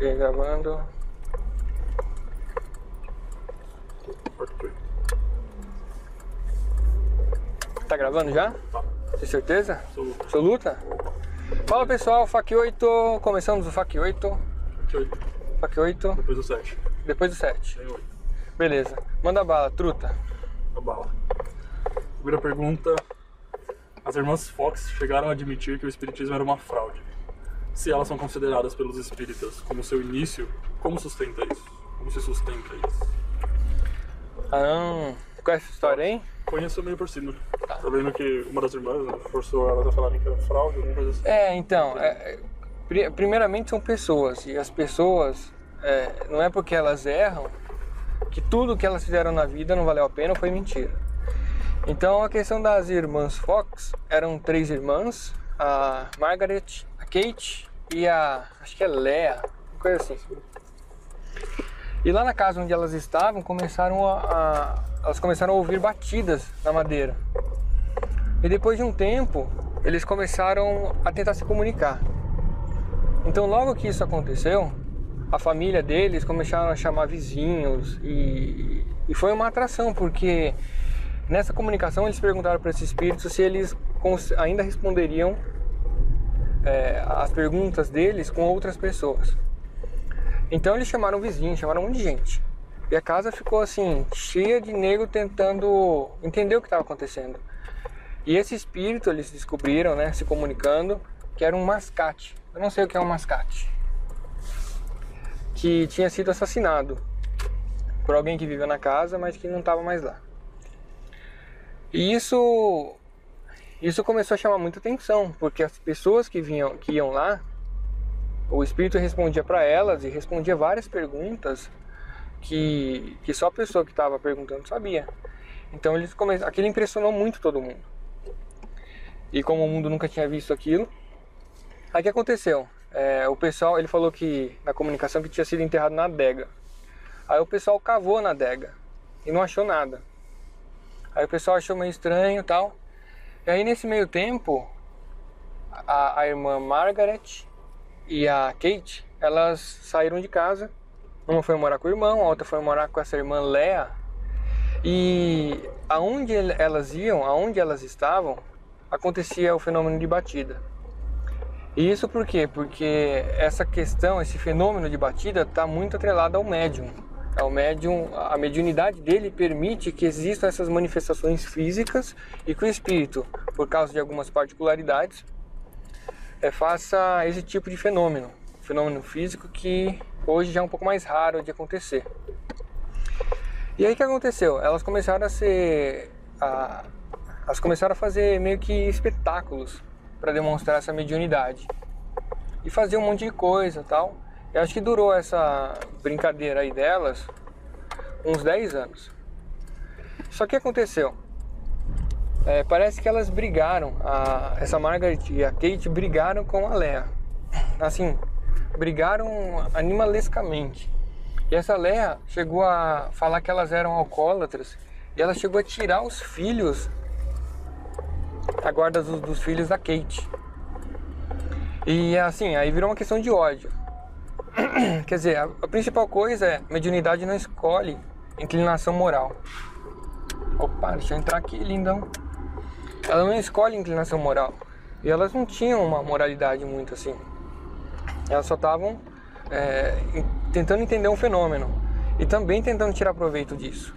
ver, gravando. Tá gravando já? Tá. Tem certeza? Absoluta. Absoluta? Fala pessoal, FAQ 8, começamos o FAQ 8. FAQ 8. Depois do 7. Depois do 7. Tem 8. Beleza. Manda bala, truta. A bala. Primeira pergunta. As irmãs Fox chegaram a admitir que o espiritismo era uma fraude. Se elas são consideradas pelos espíritas como seu início, como sustenta isso? Como se sustenta isso? Qual é essa história, hein? Conheço meio por cima. Tá vendo que uma das irmãs, né, forçou elas a falarem que era fraude, alguma coisa assim. Então, primeiramente são pessoas, e as pessoas, não é porque elas erram que tudo que elas fizeram na vida não valeu a pena ou foi mentira. Então a questão das irmãs Fox, eram 3 irmãs, a Margaret, a Kate e acho que é Lea, uma coisa assim. E lá na casa onde elas estavam, elas começaram a ouvir batidas na madeira. E depois de um tempo, eles começaram a tentar se comunicar. Então logo que isso aconteceu, a família deles começaram a chamar vizinhos e foi uma atração, porque nessa comunicação eles perguntaram para esses espíritos se eles ainda responderiam as perguntas deles com outras pessoas. Então eles chamaram vizinhos, chamaram um monte de gente. E a casa ficou assim, cheia de nego tentando entender o que estava acontecendo. E esse espírito, eles descobriram, né, se comunicando, que era um mascate. Eu não sei o que é um mascate. Que tinha sido assassinado por alguém que vivia na casa, mas que não estava mais lá. E isso começou a chamar muita atenção, porque as pessoas que iam lá, o espírito respondia para elas e respondia várias perguntas que só a pessoa que estava perguntando sabia. Então aquilo impressionou muito todo mundo. E como o mundo nunca tinha visto aquilo, aí o que aconteceu? O pessoal, ele falou que na comunicação que tinha sido enterrado na adega. Aí o pessoal cavou na adega e não achou nada. Aí o pessoal achou meio estranho e tal. E aí nesse meio tempo, a irmã Margaret e a Kate, elas saíram de casa. Uma foi morar com o irmão, a outra foi morar com essa irmã Lea. E aonde elas iam, aonde elas estavam, acontecia o fenômeno de batida. E isso por quê? Porque essa questão, esse fenômeno de batida está muito atrelado ao médium. O médium, a mediunidade dele permite que existam essas manifestações físicas e que o espírito, por causa de algumas particularidades, faça esse tipo de fenômeno físico que hoje já é um pouco mais raro de acontecer. E aí o que aconteceu? Elas começaram a fazer meio que espetáculos para demonstrar essa mediunidade e fazer um monte de coisa, tal. Eu acho que durou essa brincadeira aí delas uns 10 anos. Só que aconteceu, parece que elas brigaram, essa Margaret e a Kate brigaram com a Lea, assim, brigaram animalescamente. E essa Lea chegou a falar que elas eram alcoólatras e ela chegou a tirar os filhos, a guarda dos filhos da Kate. E assim, aí virou uma questão de ódio. Quer dizer, a principal coisa é, a mediunidade não escolhe inclinação moral. Opa, deixa eu entrar aqui, lindão. Ela não escolhe inclinação moral. E elas não tinham uma moralidade muito assim. Elas só estavam tentando entender um fenômeno. E também tentando tirar proveito disso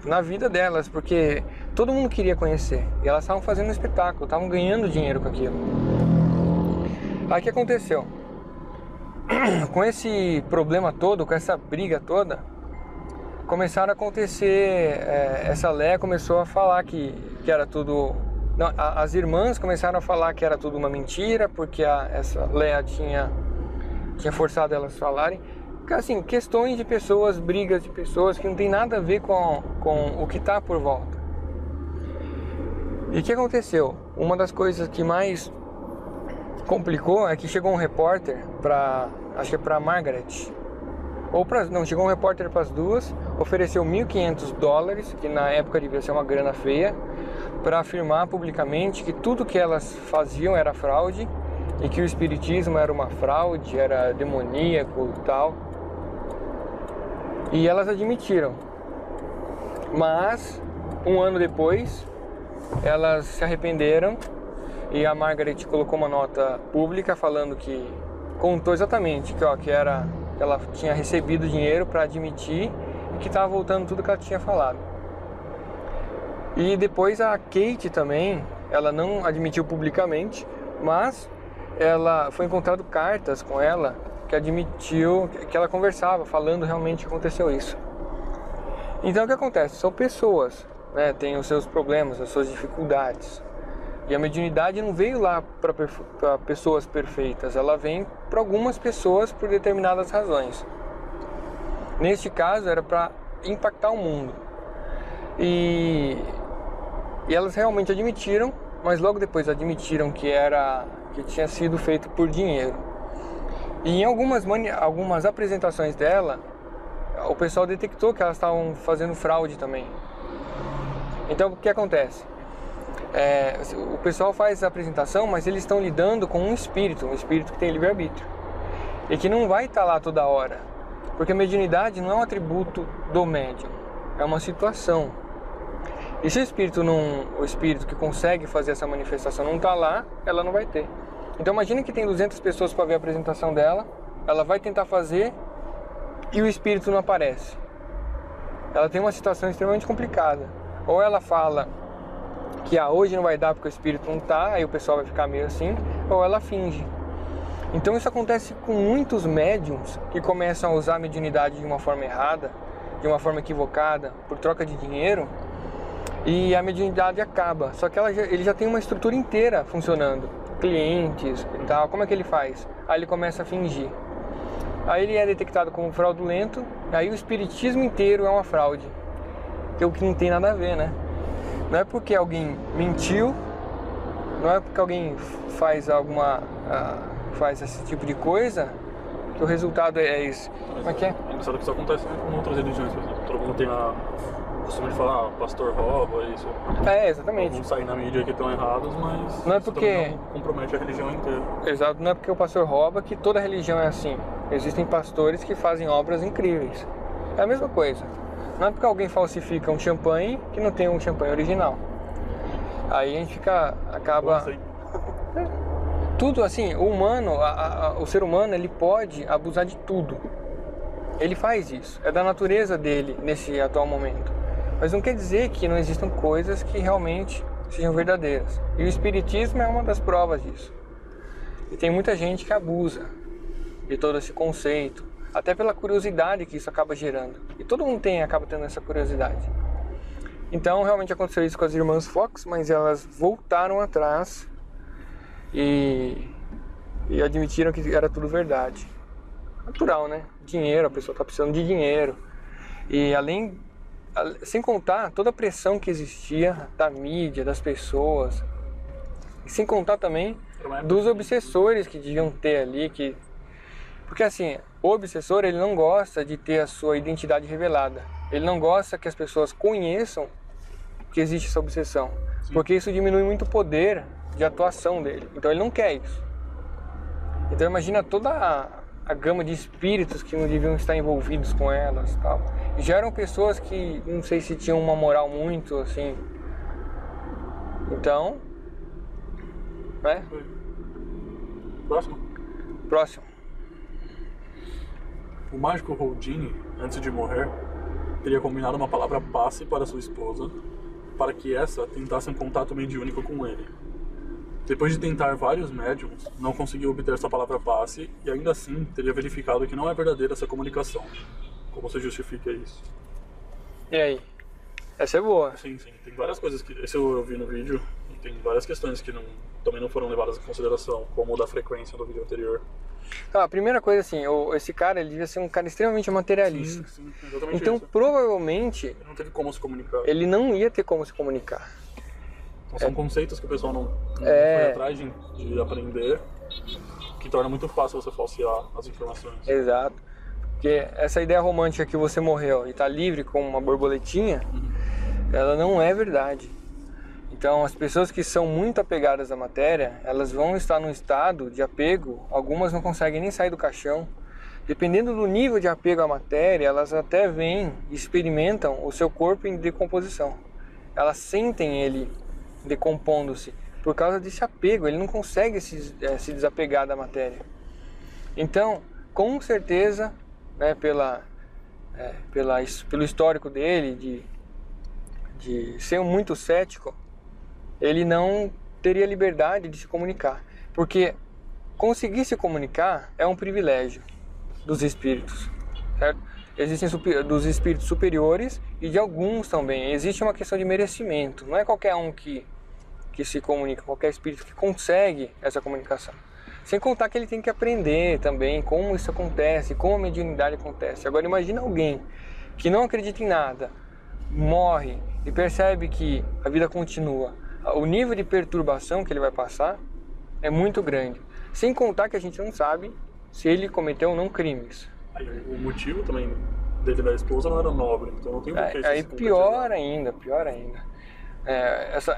na vida delas, porque todo mundo queria conhecer. E elas estavam fazendo um espetáculo, estavam ganhando dinheiro com aquilo. Aí o que aconteceu? Com esse problema todo, com essa briga toda, começaram a acontecer, essa Lea começou a falar que era tudo... Não, as irmãs começaram a falar que era tudo uma mentira, porque essa Lea tinha forçado elas a falarem. Assim, questões de pessoas, brigas de pessoas que não tem nada a ver com o que está por volta. E o que aconteceu? Uma das coisas que mais complicou é que chegou um repórter acho que é para Margaret, chegou um repórter para as duas, ofereceu $1.500, que na época devia ser uma grana feia, para afirmar publicamente que tudo que elas faziam era fraude e que o espiritismo era uma fraude, era demoníaco e tal. E elas admitiram. Mas, um ano depois, elas se arrependeram e a Margaret colocou uma nota pública falando que contou exatamente que ela tinha recebido dinheiro para admitir e que estava voltando tudo que ela tinha falado. E depois a Kate também, ela não admitiu publicamente, mas foi encontrado cartas com ela que admitiu que ela conversava, falando realmente que aconteceu isso. Então o que acontece? São pessoas, né? Tem os seus problemas, as suas dificuldades. E a mediunidade não veio lá para pessoas perfeitas, ela vem para algumas pessoas por determinadas razões. Neste caso era para impactar o mundo. E elas realmente admitiram, mas logo depois admitiram que tinha sido feito por dinheiro. E em algumas apresentações dela, o pessoal detectou que elas estavam fazendo fraude também. Então o que acontece? O pessoal faz a apresentação, mas eles estão lidando com um espírito que tem livre-arbítrio e que não vai estar lá toda hora, porque a mediunidade não é um atributo do médium, é uma situação. E se o espírito que consegue fazer essa manifestação não está lá, ela não vai ter. Então imagina que tem 200 pessoas para ver a apresentação dela, ela vai tentar fazer e o espírito não aparece. Ela tem uma situação extremamente complicada. Ou ela fala que hoje não vai dar porque o espírito não está, aí o pessoal vai ficar meio assim, ou ela finge. Então isso acontece com muitos médiums que começam a usar a mediunidade de uma forma errada, de uma forma equivocada, por troca de dinheiro, e a mediunidade acaba. Só que ele já tem uma estrutura inteira funcionando, clientes e tal. Como é que ele faz? Aí ele começa a fingir. Aí ele é detectado como fraudulento, aí o espiritismo inteiro é uma fraude, que é o que não tem nada a ver, né? Não é porque alguém mentiu, não é porque alguém faz esse tipo de coisa que o resultado é esse. Como é que é? É engraçado que isso acontece com outras religiões, por exemplo. Todo mundo tem o costume de falar, o pastor rouba, isso. Exatamente. Não saem na mídia que estão errados, mas não é porque não compromete a religião inteira. Exato, não é porque o pastor rouba que toda religião é assim. Existem pastores que fazem obras incríveis. É a mesma coisa. Não é porque alguém falsifica um champanhe que não tem um champanhe original. Aí a gente acaba... Assim? Tudo assim, o ser humano, ele pode abusar de tudo. Ele faz isso, é da natureza dele nesse atual momento. Mas não quer dizer que não existam coisas que realmente sejam verdadeiras. E o espiritismo é uma das provas disso. E tem muita gente que abusa de todo esse conceito, até pela curiosidade que isso acaba gerando. E todo mundo acaba tendo essa curiosidade. Então realmente aconteceu isso com as irmãs Fox, mas elas voltaram atrás e admitiram que era tudo verdade. Natural, né? Dinheiro, a pessoa está precisando de dinheiro. E sem contar toda a pressão que existia da mídia, das pessoas, e sem contar também dos obsessores que deviam ter ali, porque assim, o obsessor, ele não gosta de ter a sua identidade revelada. Ele não gosta que as pessoas conheçam que existe essa obsessão. Sim. Porque isso diminui muito o poder de atuação dele. Então ele não quer isso. Então imagina toda a gama de espíritos que não deviam estar envolvidos com elas e tal. E já eram pessoas que não sei se tinham uma moral muito assim. Então, né? Próximo. O mágico Houdini, antes de morrer, teria combinado uma palavra passe para sua esposa, para que essa tentasse um contato mediúnico com ele. Depois de tentar vários médiums, não conseguiu obter essa palavra passe e ainda assim teria verificado que não é verdadeira essa comunicação. Como você justifica isso? E aí? Essa é boa. Sim, tem várias coisas que... Esse eu vi no vídeo e tem várias questões que também não foram levadas em consideração, como o da frequência do vídeo anterior. A primeira coisa assim, esse cara, ele devia ser um cara extremamente materialista. Sim, exatamente. Então isso. Provavelmente ele não teve como se comunicar. Ele não ia ter como se comunicar. Então, são conceitos que o pessoal não foi atrás de aprender, que torna muito fácil você falsear as informações. Exato. Porque essa ideia romântica que você morreu e está livre como uma borboletinha, ela não é verdade. Então, as pessoas que são muito apegadas à matéria, elas vão estar num estado de apego, algumas não conseguem nem sair do caixão. Dependendo do nível de apego à matéria, elas até vêm e experimentam o seu corpo em decomposição. Elas sentem ele decompondo-se por causa desse apego, ele não consegue se desapegar da matéria. Então, com certeza, né, pelo histórico dele, de ser muito cético, ele não teria liberdade de se comunicar, porque conseguir se comunicar é um privilégio dos espíritos, certo? Existem dos espíritos superiores e de alguns também. Existe uma questão de merecimento, não é qualquer um que se comunica, qualquer espírito que consegue essa comunicação. Sem contar que ele tem que aprender também como isso acontece, como a mediunidade acontece. Agora imagina alguém que não acredita em nada, morre e percebe que a vida continua. O nível de perturbação que ele vai passar é muito grande. Sem contar que a gente não sabe se ele cometeu ou não crimes. O motivo também dele da esposa não era nobre, então não tem porquê. Aí pior ainda.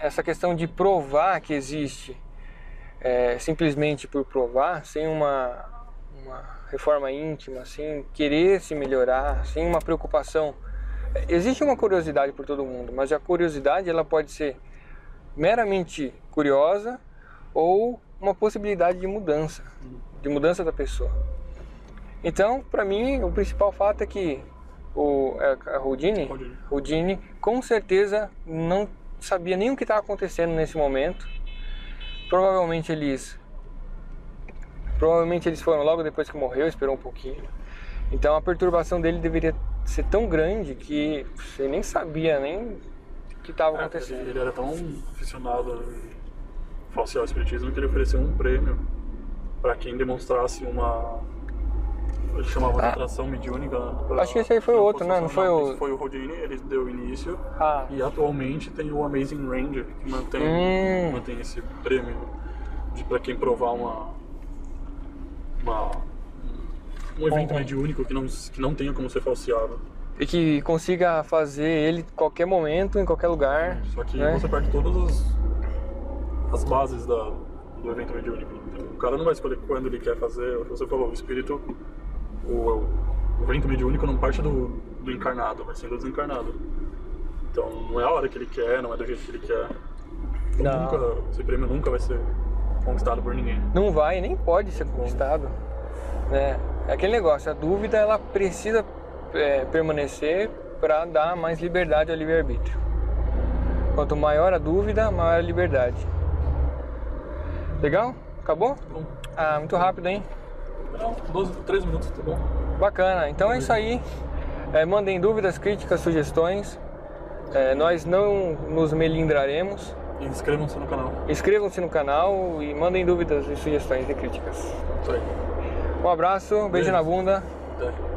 Essa questão de provar que existe simplesmente por provar, sem uma reforma íntima, sem querer se melhorar, sem uma preocupação. Existe uma curiosidade por todo mundo, mas a curiosidade ela pode ser meramente curiosa ou uma possibilidade de mudança da pessoa. Então, para mim, o principal fato é que a Houdini com certeza não sabia nem o que estava acontecendo nesse momento. Provavelmente eles foram logo depois que morreu, esperou um pouquinho. Então a perturbação dele deveria ser tão grande que você nem sabia nem o que estava acontecendo. Ele era tão aficionado em falsear o espiritismo que ele ofereceu um prêmio para quem demonstrasse uma... Ele chamava de atração mediúnica. Acho que esse aí foi outro, né? Não foi o... Foi o Houdini, ele deu início. E atualmente tem o Amazing Ranger, que mantém esse prêmio para quem provar um evento mediúnico que não tenha como ser falseado. E que consiga fazer ele em qualquer momento, em qualquer lugar. Só que você perde todas as bases do evento mediúnico. O cara não vai escolher quando ele quer fazer. Você falou, o espírito, o evento mediúnico não parte do encarnado, vai ser do desencarnado. Então não é a hora que ele quer, não é do jeito que ele quer. Então, esse prêmio nunca vai ser conquistado por ninguém. Não vai, nem pode ser conquistado. É aquele negócio, a dúvida ela precisa permanecer para dar mais liberdade ao livre-arbítrio. Quanto maior a dúvida, maior a liberdade. Legal? Acabou? Bom. Muito rápido, hein? Não, 13 minutos, tá bom. Bacana, então é isso aí. Mandem dúvidas, críticas, sugestões. Nós não nos melindraremos. E inscrevam-se no canal. Inscrevam-se no canal e mandem dúvidas e sugestões e críticas. Isso aí. Um abraço, beijo na bunda. Até.